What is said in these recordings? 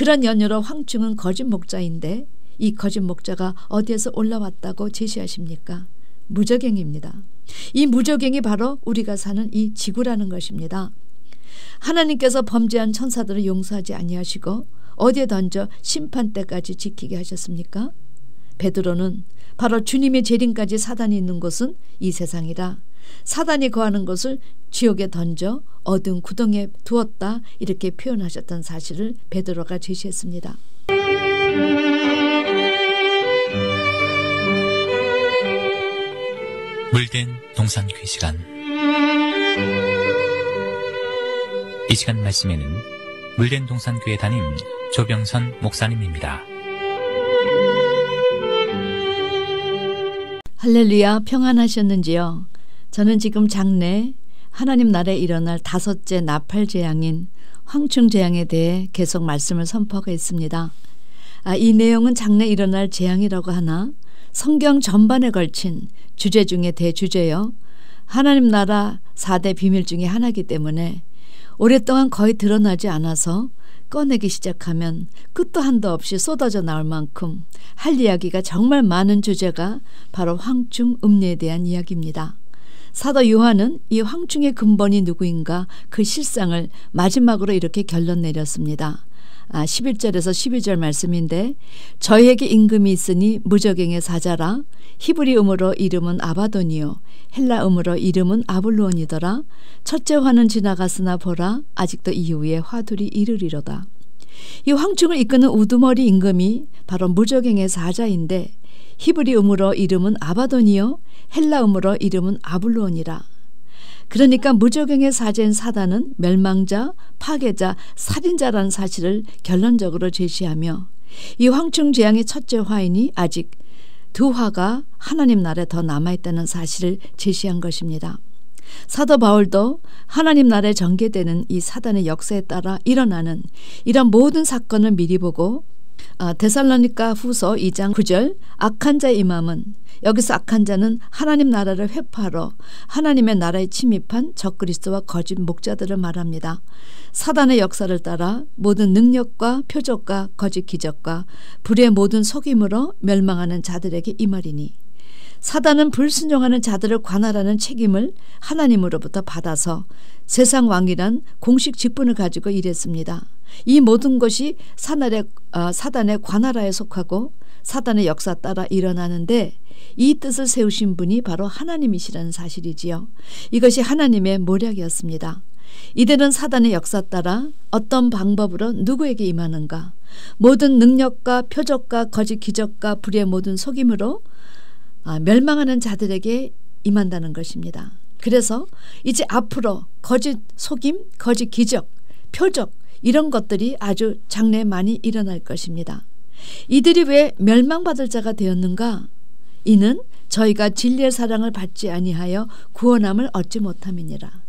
그런 연유로 황충은 거짓 목자인데 이 거짓 목자가 어디에서 올라왔다고 제시하십니까? 무저갱입니다. 이 무저갱이 바로 우리가 사는 이 지구라는 것입니다. 하나님께서 범죄한 천사들을 용서하지 아니하시고 어디에 던져 심판때까지 지키게 하셨습니까? 베드로는 바로 주님의 재림까지 사단이 있는 곳은 이 세상이라 사단이 거하는 곳을 지옥에 던져 어두운 구덩이에 두었다 이렇게 표현하셨던 사실을 베드로가 제시했습니다. 물된 동산귀 시간. 이 시간 말씀에는 물된 동산교회 담임 조병선 목사님입니다. 할렐루야, 평안하셨는지요? 저는 지금 장래 하나님 나라에 일어날 5째 나팔재앙인 황충재앙에 대해 계속 말씀을 선포하고 있습니다. 이 내용은 장래 일어날 재앙이라고 하나 성경 전반에 걸친 주제 중에 대주제요. 하나님 나라 4대 비밀 중에 하나이기 때문에 오랫동안 거의 드러나지 않아서 꺼내기 시작하면 끝도 한도 없이 쏟아져 나올 만큼 할 이야기가 정말 많은 주제가 바로 황충 음녀에 대한 이야기입니다. 사도 요한은 이 황충의 근본이 누구인가 그 실상을 마지막으로 이렇게 결론 내렸습니다. 11절에서 12절 말씀인데 저희에게 임금이 있으니 무저갱의 사자라. 히브리음으로 이름은 아바돈이요 헬라음으로 이름은 아블루온이더라. 첫째 화는 지나갔으나 보라 아직도 이후에 화둘이 이르리로다. 이 황충을 이끄는 우두머리 임금이 바로 무저갱의 사자인데 히브리음으로 이름은 아바돈이요 헬라음으로 이름은 아블루온이라. 그러니까 무저갱의 사자인 사단은 멸망자, 파괴자, 살인자라는 사실을 결론적으로 제시하며 이 황충 재앙의 첫째 화인이 아직 2화가 하나님 나라에 더 남아있다는 사실을 제시한 것입니다. 사도 바울도 하나님 나라에 전개되는 이 사단의 역사에 따라 일어나는 이런 모든 사건을 미리 보고 데살로니가 후서 2장 9절 악한 자의 임함은 여기서 악한 자는 하나님 나라를 회파하러 하나님의 나라에 침입한 적그리스도와 거짓 목자들을 말합니다. 사단의 역사를 따라 모든 능력과 표적과 거짓 기적과 불의 모든 속임으로 멸망하는 자들에게 임하리니 사단은 불순종하는 자들을 관할하는 책임을 하나님으로부터 받아서 세상 왕이란 공식 직분을 가지고 일했습니다. 이 모든 것이 사단의 관할하에 속하고 사단의 역사 따라 일어나는데 이 뜻을 세우신 분이 바로 하나님이시라는 사실이지요. 이것이 하나님의 모략이었습니다. 이들은 사단의 역사 따라 어떤 방법으로 누구에게 임하는가? 모든 능력과 표적과 거짓 기적과 불의 모든 속임으로 멸망하는 자들에게 임한다는 것입니다. 그래서 이제 앞으로 거짓 속임, 거짓 기적, 표적 이런 것들이 아주 장래에 많이 일어날 것입니다. 이들이 왜 멸망받을 자가 되었는가? 이는 저희가 진리의 사랑을 받지 아니하여 구원함을 얻지 못함이니라.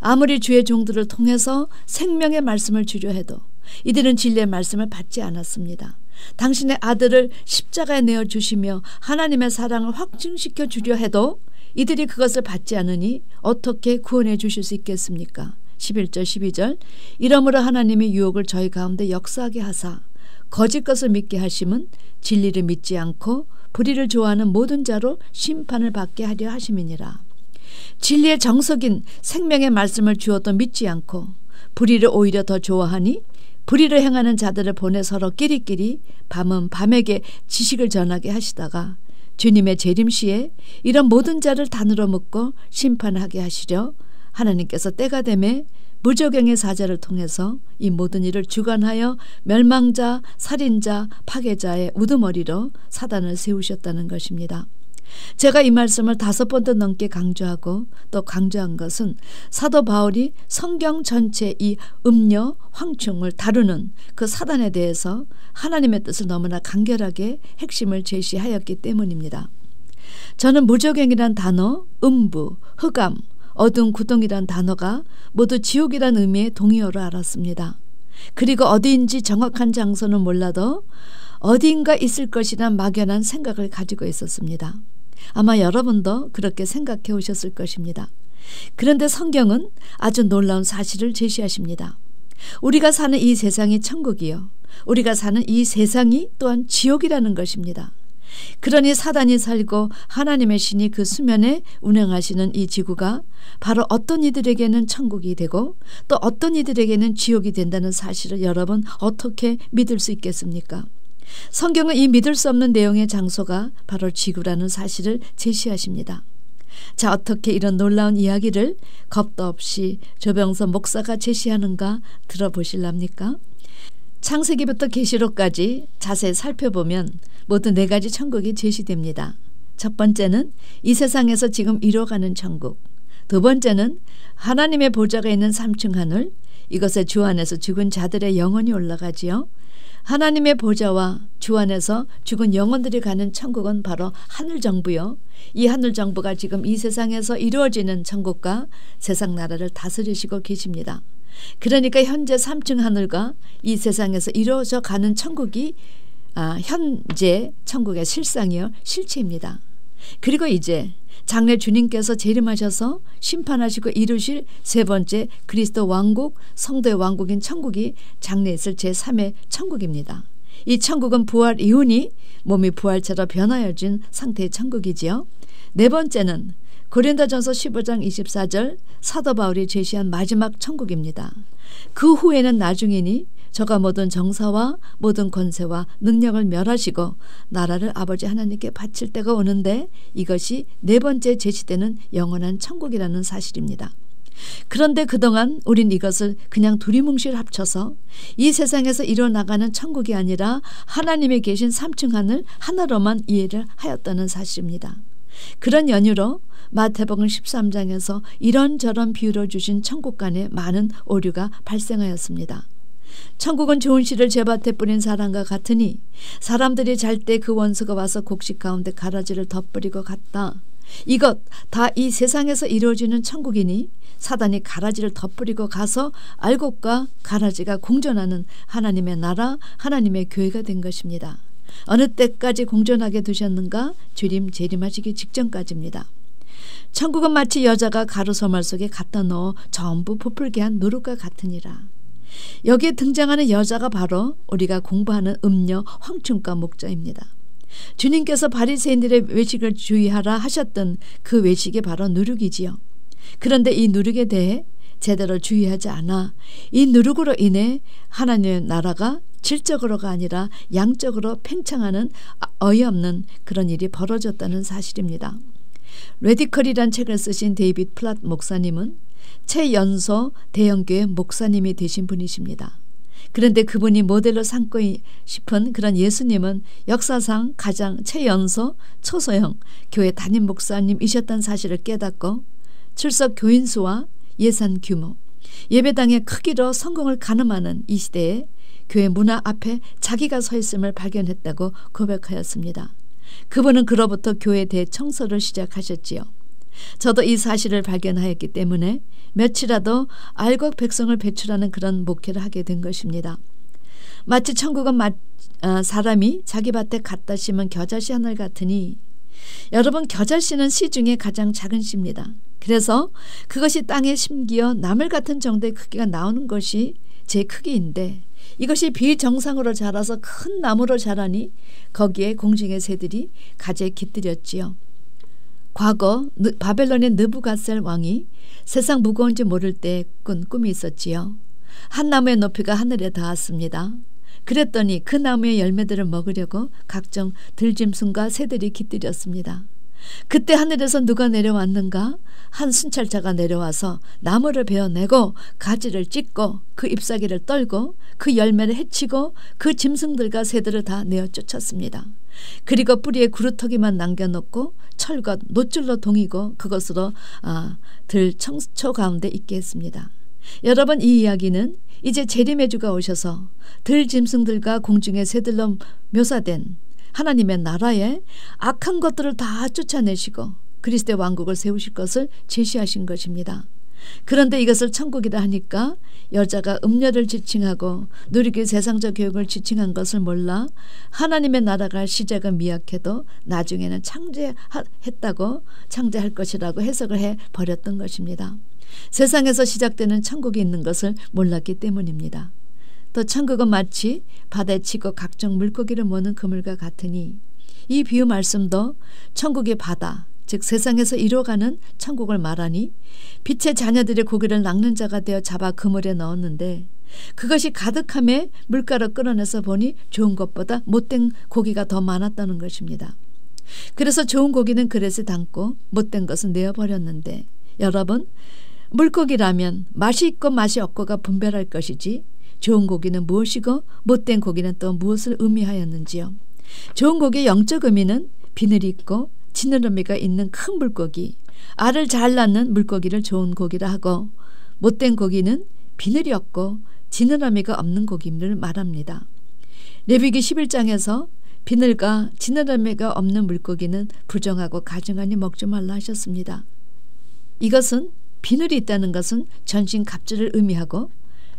아무리 주의 종들을 통해서 생명의 말씀을 주려 해도 이들은 진리의 말씀을 받지 않았습니다. 당신의 아들을 십자가에 내어주시며 하나님의 사랑을 확증시켜 주려 해도 이들이 그것을 받지 않으니 어떻게 구원해 주실 수 있겠습니까? 11절 12절 이러므로 하나님의 유혹을 저희 가운데 역사하게 하사 거짓 것을 믿게 하심은 진리를 믿지 않고 불의를 좋아하는 모든 자로 심판을 받게 하려 하심이니라. 진리의 정석인 생명의 말씀을 주어도 믿지 않고 불의를 오히려 더 좋아하니 불의를 행하는 자들을 보내 서로 끼리끼리 밤은 밤에게 지식을 전하게 하시다가 주님의 재림시에 이런 모든 자를 단으로 묶고 심판하게 하시려 하나님께서 때가 되매 무저갱의 사자를 통해서 이 모든 일을 주관하여 멸망자, 살인자, 파괴자의 우두머리로 사단을 세우셨다는 것입니다. 제가 이 말씀을 5번도 넘게 강조하고 또 강조한 것은 사도 바울이 성경 전체 이 음녀, 황충을 다루는 그 사단에 대해서 하나님의 뜻을 너무나 간결하게 핵심을 제시하였기 때문입니다. 저는 무저갱이란 단어, 음부, 흑암, 어두운 구덩이란 단어가 모두 지옥이란 의미의 동의어로 알았습니다. 그리고 어디인지 정확한 장소는 몰라도 어디인가 있을 것이란 막연한 생각을 가지고 있었습니다. 아마 여러분도 그렇게 생각해 오셨을 것입니다. 그런데 성경은 아주 놀라운 사실을 제시하십니다. 우리가 사는 이 세상이 천국이요, 우리가 사는 이 세상이 또한 지옥이라는 것입니다. 그러니 사단이 살고 하나님의 신이 그 수면에 운행하시는 이 지구가 바로 어떤 이들에게는 천국이 되고 또 어떤 이들에게는 지옥이 된다는 사실을 여러분 어떻게 믿을 수 있겠습니까? 성경은 이 믿을 수 없는 내용의 장소가 바로 지구라는 사실을 제시하십니다. 자, 어떻게 이런 놀라운 이야기를 겁도 없이 조병선 목사가 제시하는가 들어보실랍니까? 창세기부터 계시록까지 자세히 살펴보면 모두 4가지 천국이 제시됩니다. 첫 번째는 이 세상에서 지금 이뤄가는 천국, 두 번째는 하나님의 보좌가 있는 3층 하늘, 이것의 주 안에서 죽은 자들의 영혼이 올라가지요. 하나님의 보좌와 주 안에서 죽은 영혼들이 가는 천국은 바로 하늘정부요. 이 하늘정부가 지금 이 세상에서 이루어지는 천국과 세상 나라를 다스리시고 계십니다. 그러니까 현재 3층 하늘과 이 세상에서 이루어져 가는 천국이 현재 천국의 실상이요, 실체입니다. 그리고 이제 장래 주님께서 재림하셔서 심판하시고 이루실 세 번째 그리스도 왕국, 성도의 왕국인 천국이 장래에 있을 제3의 천국입니다. 이 천국은 부활 이후니 몸이 부활체로 변하여진 상태의 천국이지요. 네 번째는 고린도전서 15장 24절 사도 바울이 제시한 마지막 천국입니다. 그 후에는 나중이니 저가 모든 정사와 모든 권세와 능력을 멸하시고 나라를 아버지 하나님께 바칠 때가 오는데 이것이 네 번째 제시되는 영원한 천국이라는 사실입니다. 그런데 그동안 우린 이것을 그냥 두리뭉실 합쳐서 이 세상에서 이뤄나가는 천국이 아니라 하나님이 계신 3층 하늘 하나로만 이해를 하였다는 사실입니다. 그런 연유로 마태복음 13장에서 이런저런 비유로 주신 천국 간에 많은 오류가 발생하였습니다. 천국은 좋은 씨를 제밭에 뿌린 사람과 같으니 사람들이 잘 때 그 원수가 와서 곡식 가운데 가라지를 덧뿌리고 갔다. 이것 다 이 세상에서 이루어지는 천국이니 사단이 가라지를 덧뿌리고 가서 알곡과 가라지가 공존하는 하나님의 나라, 하나님의 교회가 된 것입니다. 어느 때까지 공존하게 두셨는가? 주님 재림하시기 직전까지입니다. 천국은 마치 여자가 가루 소말 속에 갖다 넣어 전부 부풀게 한 누룩과 같으니라. 여기에 등장하는 여자가 바로 우리가 공부하는 음녀 황충과 목자입니다. 주님께서 바리새인들의 외식을 주의하라 하셨던 그 외식이 바로 누룩이지요. 그런데 이 누룩에 대해 제대로 주의하지 않아 이 누룩으로 인해 하나님의 나라가 질적으로가 아니라 양적으로 팽창하는 어이없는 그런 일이 벌어졌다는 사실입니다. 레디컬이란 책을 쓰신 데이빗 플랏 목사님은 최연소 대형교회 목사님이 되신 분이십니다. 그런데 그분이 모델로 삼고 싶은 그런 예수님은 역사상 가장 최연소 초소형 교회 담임 목사님이셨다는 사실을 깨닫고 출석 교인 수와 예산 규모, 예배당의 크기로 성공을 가늠하는 이 시대에 교회 문화 앞에 자기가 서 있음을 발견했다고 고백하였습니다. 그분은 그로부터 교회 대청소를 시작하셨지요. 저도 이 사실을 발견하였기 때문에 며칠이라도 알곡 백성을 배출하는 그런 목회를 하게 된 것입니다. 마치 천국은 사람이 자기 밭에 갖다 심은 겨자씨 하늘 같으니 여러분 겨자씨는 씨 중에 가장 작은 씨입니다. 그래서 그것이 땅에 심기어 나물 같은 정도의 크기가 나오는 것이 제 크기인데 이것이 비정상으로 자라서 큰 나무로 자라니 거기에 공중의 새들이 가재 깃들였지요. 과거 바벨론의 느부갓셀 왕이 세상 무거운지 모를 때 꾼 꿈이 있었지요. 한 나무의 높이가 하늘에 닿았습니다. 그랬더니 그 나무의 열매들을 먹으려고 각종 들짐승과 새들이 깃들였습니다. 그때 하늘에서 누가 내려왔는가? 한 순찰차가 내려와서 나무를 베어내고 가지를 찢고 그 잎사귀를 떨고 그 열매를 해치고 그 짐승들과 새들을 다 내어 쫓았습니다. 그리고 뿌리에 구루터기만 남겨놓고 철과 노줄로 동이고 그것으로 들 청초 가운데 있게 했습니다. 여러분, 이 이야기는 이제 재림의 주가 오셔서 들 짐승들과 공중의 새들로 묘사된 하나님의 나라에 악한 것들을 다 쫓아내시고 그리스도의 왕국을 세우실 것을 제시하신 것입니다. 그런데 이것을 천국이라 하니까 여자가 음녀를 지칭하고 누리기 세상적 교육을 지칭한 것을 몰라 하나님의 나라가 시작은 미약해도 나중에는 창제할 것이라고 해석을 해버렸던 것입니다. 세상에서 시작되는 천국이 있는 것을 몰랐기 때문입니다. 또 천국은 마치 바다에 치고 각종 물고기를 모는 그물과 같으니 이 비유 말씀도 천국의 바다, 즉 세상에서 이루어가는 천국을 말하니 빛의 자녀들이 고기를 낚는 자가 되어 잡아 그물에 넣었는데 그것이 가득함에 물가로 끌어내서 보니 좋은 것보다 못된 고기가 더 많았다는 것입니다. 그래서 좋은 고기는 그릇에 담고 못된 것은 내어버렸는데 여러분, 물고기라면 맛이 있고 맛이 없고가 분별할 것이지 좋은 고기는 무엇이고 못된 고기는 또 무엇을 의미하였는지요. 좋은 고기의 영적 의미는 비늘이 있고 지느러미가 있는 큰 물고기, 알을 잘 낳는 물고기를 좋은 고기라 하고 못된 고기는 비늘이 없고 지느러미가 없는 고기를 말합니다. 레위기 11장에서 비늘과 지느러미가 없는 물고기는 부정하고 가증하니 먹지 말라 하셨습니다. 이것은 비늘이 있다는 것은 전신 갑주를 의미하고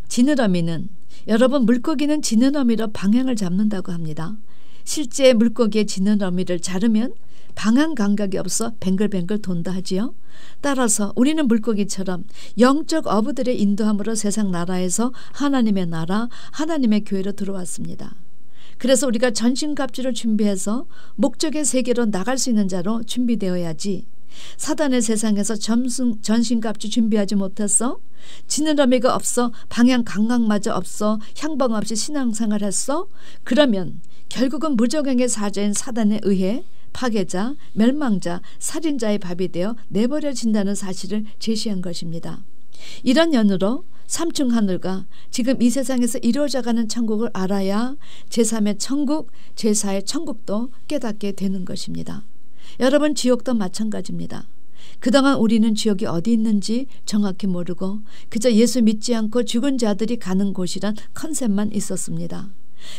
지느러미는 여러분 물고기는 지느러미로 방향을 잡는다고 합니다. 실제 물고기의 지느러미를 자르면 방향 감각이 없어 뱅글뱅글 돈다 하지요. 따라서 우리는 물고기처럼 영적 어부들의 인도함으로 세상 나라에서 하나님의 나라, 하나님의 교회로 들어왔습니다. 그래서 우리가 전신갑주를 준비해서 목적의 세계로 나갈 수 있는 자로 준비되어야지 사단의 세상에서 전신갑주 준비하지 못했어? 지느러미가 없어? 방향 감각마저 없어? 향방 없이 신앙생활 했어? 그러면 결국은 무적행의 사자인 사단에 의해 파괴자, 멸망자, 살인자의 밥이 되어 내버려진다는 사실을 제시한 것입니다. 이런 연으로 삼층 하늘과 지금 이 세상에서 이루어져가는 천국을 알아야 제3의 천국, 제4의 천국도 깨닫게 되는 것입니다. 여러분, 지옥도 마찬가지입니다. 그동안 우리는 지옥이 어디 있는지 정확히 모르고 그저 예수 믿지 않고 죽은 자들이 가는 곳이란 컨셉만 있었습니다.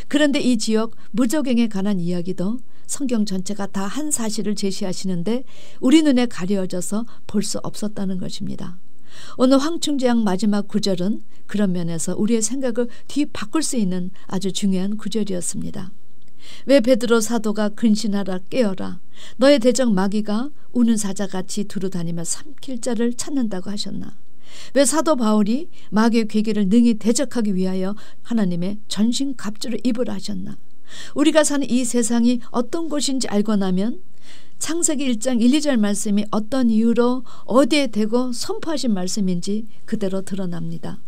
그런데 이 지옥 무적행에 관한 이야기도 성경 전체가 다 한 사실을 제시하시는데 우리 눈에 가려져서 볼 수 없었다는 것입니다. 오늘 황충재앙 마지막 구절은 그런 면에서 우리의 생각을 뒤바꿀 수 있는 아주 중요한 구절이었습니다. 왜 베드로 사도가 근신하라 깨어라 너의 대적 마귀가 우는 사자같이 두루다니며 삼킬 자를 찾는다고 하셨나? 왜 사도 바울이 마귀의 괴계를 능히 대적하기 위하여 하나님의 전신 갑주를 입으라 하셨나? 우리가 사는 이 세상이 어떤 곳인지 알고 나면 창세기 1장 1, 2절 말씀이 어떤 이유로 어디에 대고 선포하신 말씀인지 그대로 드러납니다.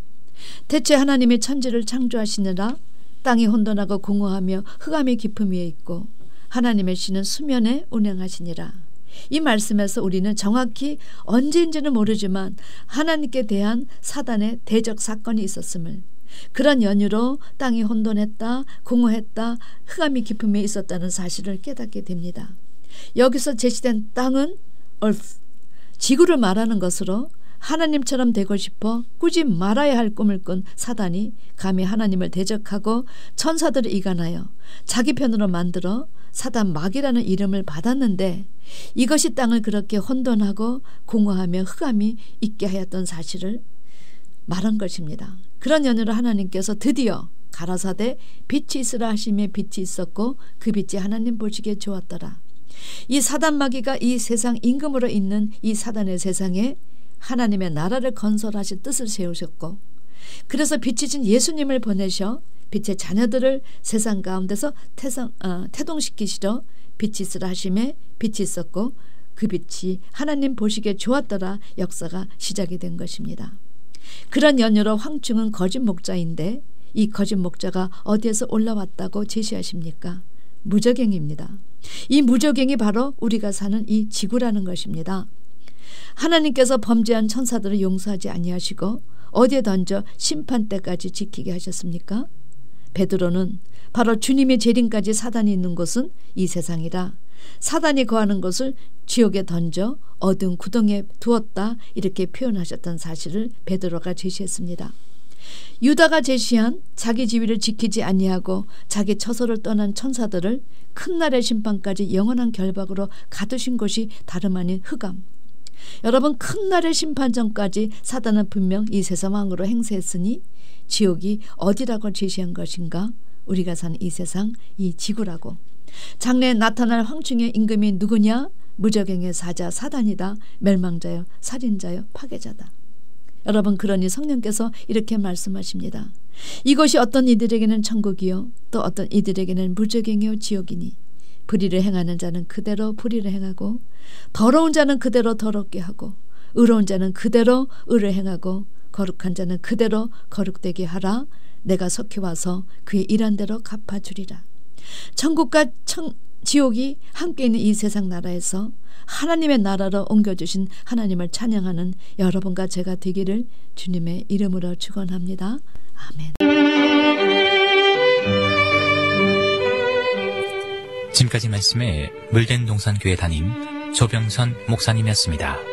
대체 하나님이 천지를 창조하시느라 땅이 혼돈하고 공허하며 흑암의 깊음 위에 있고 하나님의 신은 수면에 운행하시니라. 이 말씀에서 우리는 정확히 언제인지는 모르지만 하나님께 대한 사단의 대적 사건이 있었음을, 그런 연유로 땅이 혼돈했다, 공허했다, 흑암이 깊음에 있었다는 사실을 깨닫게 됩니다. 여기서 제시된 땅은 earth, 지구를 말하는 것으로 하나님처럼 되고 싶어 꾸지 말아야 할 꿈을 꾼 사단이 감히 하나님을 대적하고 천사들을 이간하여 자기 편으로 만들어 사단 마귀라는 이름을 받았는데 이것이 땅을 그렇게 혼돈하고 공허하며 흑암이 있게 하였던 사실을 말한 것입니다. 그런 연유로 하나님께서 드디어 가라사대 빛이 있으라 하시며 빛이 있었고 그 빛이 하나님 보시기에 좋았더라. 이 사단 마귀가 이 세상 임금으로 있는 이 사단의 세상에 하나님의 나라를 건설하실 뜻을 세우셨고, 그래서 빛이신 예수님을 보내셔 빛의 자녀들을 세상 가운데서 태동시키시러 빛이 있으라 하심에 빛이 있었고 그 빛이 하나님 보시기에 좋았더라 역사가 시작이 된 것입니다. 그런 연유로 황충은 거짓 목자인데 이 거짓 목자가 어디에서 올라왔다고 제시하십니까? 무적행입니다. 이 무적행이 바로 우리가 사는 이 지구라는 것입니다. 하나님께서 범죄한 천사들을 용서하지 아니하시고 어디에 던져 심판 때까지 지키게 하셨습니까? 베드로는 바로 주님의 재림까지 사단이 있는 곳은 이 세상이라 사단이 거하는 곳을 지옥에 던져 어두운 구덩이에 두었다 이렇게 표현하셨던 사실을 베드로가 제시했습니다. 유다가 제시한 자기 지위를 지키지 아니하고 자기 처소를 떠난 천사들을 큰 날의 심판까지 영원한 결박으로 가두신 곳이 다름 아닌 흑암. 여러분, 큰 날의 심판 전까지 사단은 분명 이 세상왕으로 행세했으니 지옥이 어디라고 제시한 것인가? 우리가 사는 이 세상, 이 지구라고. 장래에 나타날 황충의 임금이 누구냐? 무적행의 사자 사단이다. 멸망자여, 살인자여, 파괴자다. 여러분, 그러니 성령께서 이렇게 말씀하십니다. 이것이 어떤 이들에게는 천국이요 또 어떤 이들에게는 무저갱이요 지옥이니 불의를 행하는 자는 그대로 불의를 행하고 더러운 자는 그대로 더럽게 하고 의로운 자는 그대로 의를 행하고 거룩한 자는 그대로 거룩되게 하라. 내가 속히 와서 그의 일한 대로 갚아주리라. 천국과 지옥이 함께 있는 이 세상 나라에서 하나님의 나라로 옮겨주신 하나님을 찬양하는 여러분과 제가 되기를 주님의 이름으로 축원합니다. 아멘. 지금까지 말씀에 물된 동산교회 담임 조병선 목사님이었습니다.